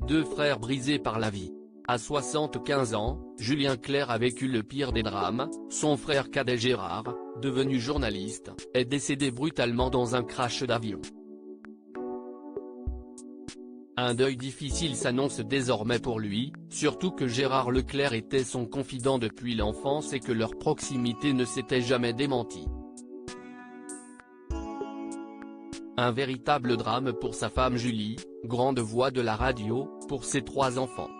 deux frères brisés par la vie. À 75 ans, Julien Clerc a vécu le pire des drames. Son frère cadet Gérard, devenu journaliste, est décédé brutalement dans un crash d'avion. Un deuil difficile s'annonce désormais pour lui, surtout que Gérard Leclerc était son confident depuis l'enfance et que leur proximité ne s'était jamais démentie. Un véritable drame pour sa femme Julie, grande voix de la radio, pour ses 3 enfants.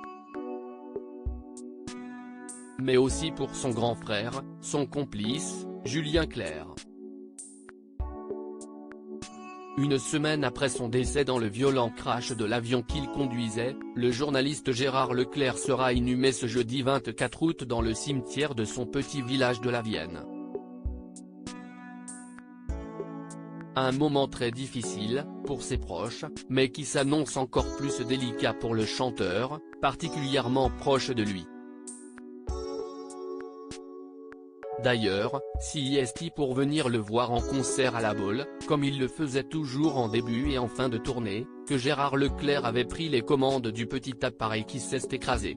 Mais aussi pour son grand frère, son complice, Julien Clerc. Une semaine après son décès dans le violent crash de l'avion qu'il conduisait, le journaliste Gérard Leclerc sera inhumé ce jeudi 24 août dans le cimetière de son petit village de la Vienne. Un moment très difficile, pour ses proches, mais qui s'annonce encore plus délicat pour le chanteur, particulièrement proche de lui. D'ailleurs, si est pour venir le voir en concert à la Baule, comme il le faisait toujours en début et en fin de tournée, que Gérard Leclerc avait pris les commandes du petit appareil qui s'est écrasé.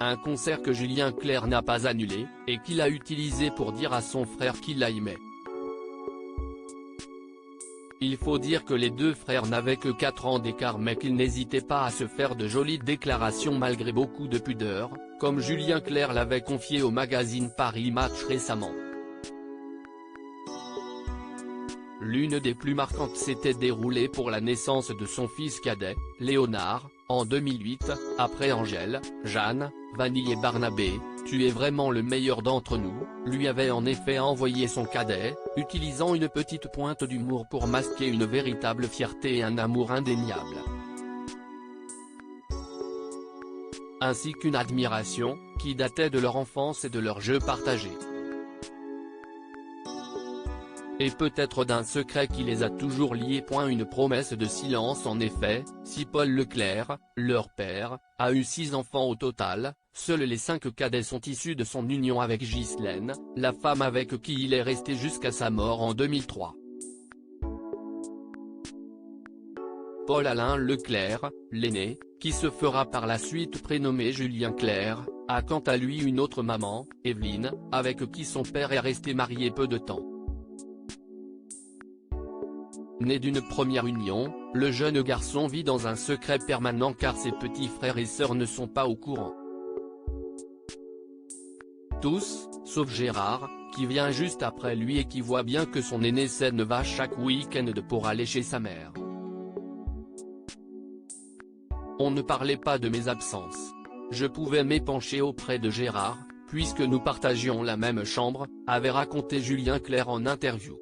Un concert que Julien Clerc n'a pas annulé, et qu'il a utilisé pour dire à son frère qu'il l'aimait. Il faut dire que les deux frères n'avaient que 4 ans d'écart mais qu'ils n'hésitaient pas à se faire de jolies déclarations malgré beaucoup de pudeur, comme Julien Clerc l'avait confié au magazine Paris Match récemment. L'une des plus marquantes s'était déroulée pour la naissance de son fils cadet, Léonard, en 2008, après Angèle, Jeanne, Vanille et Barnabé, « Tu es vraiment le meilleur d'entre nous », lui avait en effet envoyé son cadet, utilisant une petite pointe d'humour pour masquer une véritable fierté et un amour indéniable. Ainsi qu'une admiration, qui datait de leur enfance et de leurs jeux partagés. Et peut-être d'un secret qui les a toujours liés. Une promesse de silence en effet, si Paul Leclerc, leur père, a eu 6 enfants au total, seuls les 5 cadets sont issus de son union avec Ghislaine, la femme avec qui il est resté jusqu'à sa mort en 2003. Paul Alain Leclerc, l'aîné, qui se fera par la suite prénommer Julien Clerc, a quant à lui une autre maman, Evelyne, avec qui son père est resté marié peu de temps. Né d'une première union, le jeune garçon vit dans un secret permanent car ses petits frères et sœurs ne sont pas au courant. Tous, sauf Gérard, qui vient juste après lui et qui voit bien que son aîné ne va chaque week-end pour aller chez sa mère. On ne parlait pas de mes absences. Je pouvais m'épancher auprès de Gérard, puisque nous partagions la même chambre, avait raconté Julien Clerc en interview.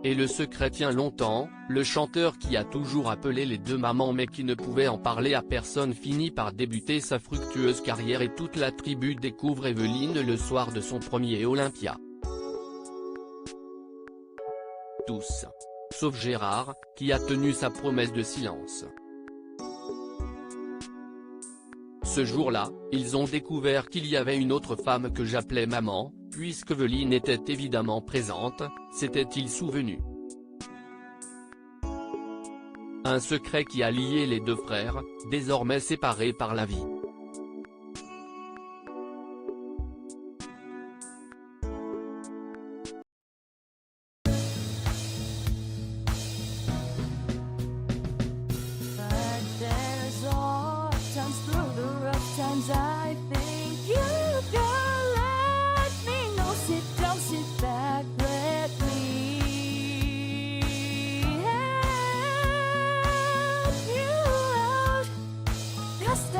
Et le secret tient longtemps, le chanteur qui a toujours appelé les 2 mamans mais qui ne pouvait en parler à personne finit par débuter sa fructueuse carrière et toute la tribu découvre Evelyne le soir de son premier Olympia. Tous. Sauf Gérard, qui a tenu sa promesse de silence. Ce jour-là, ils ont découvert qu'il y avait une autre femme que j'appelais maman, puisque Evelyne était évidemment présente, s'était-il souvenu. Un secret qui a lié les 2 frères, désormais séparés par la vie. I think you can let me know. Sit back, let me help you out. Just